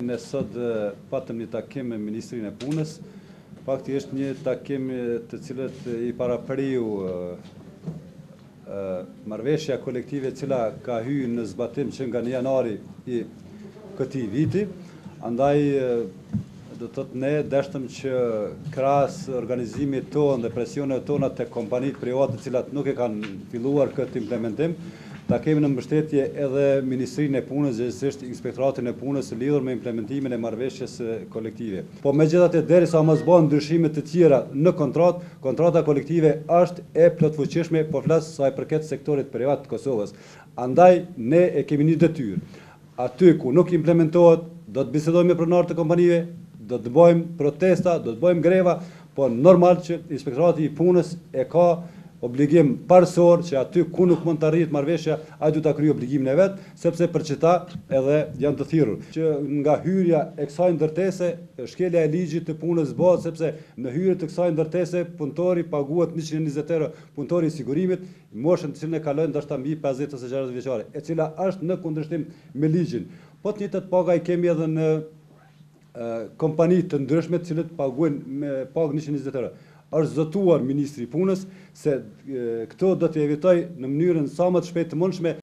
Ne sot patëm një takim me Ministrinë e Punës. Fakti është një takim të cilët i parapriu marrëveshja kolektive e cila ka hyrë në zbatim që nga janari i këtij viti. Andaj do të thotë ne deshtëm që krahas organizimit tonë dhe presioneve tona te kompanitë private të cilat nuk e kanë filluar këtë implementim, ta kemi në mbështetje edhe Ministrinë e Punës, gjithsesi Inspektoratin e Punës lidhur me implementimin e marrëveshjes kolektive. Po megjithatë, derisa mos bëhen ndryshime të tjera në kontratë, kontrata kolektive është e plotfuqishme, po flas sa i përket sektorit privat të Kosovës. Andaj ne e kemi një detyrë. Aty ku nuk implementohet, do të bisedojmë me pronarët e kompanive, do të bëjmë protesta, do të bëjmë greva, po normal që Inspektorati i Punës e ka obligim parësor që aty ku nuk mund të arrihet marrëveshja, ai duhet ta kryejë obligimin e vet, sepse për çeta edhe janë të thirrur. Që nga hyrja e kësaj ndërtese, shkelja e ligjit të punës bëhet sepse në hyrje të kësaj ndërtese punëtori paguhet 120 euro, punëtori i sigurimit, moshën të cilën e kalojnë ndoshta mbi 50 ose 60 vjeçare, e cila është në kundërshtim me ligjin. Po të njëjtat paga i kemi edhe në kompani të ndryshme të cilët paguajnë me pagë 120 euro. Është zotuar Ministri i Punës se këto do të evitoj në mënyrën sa më të shpejtë të mundshme.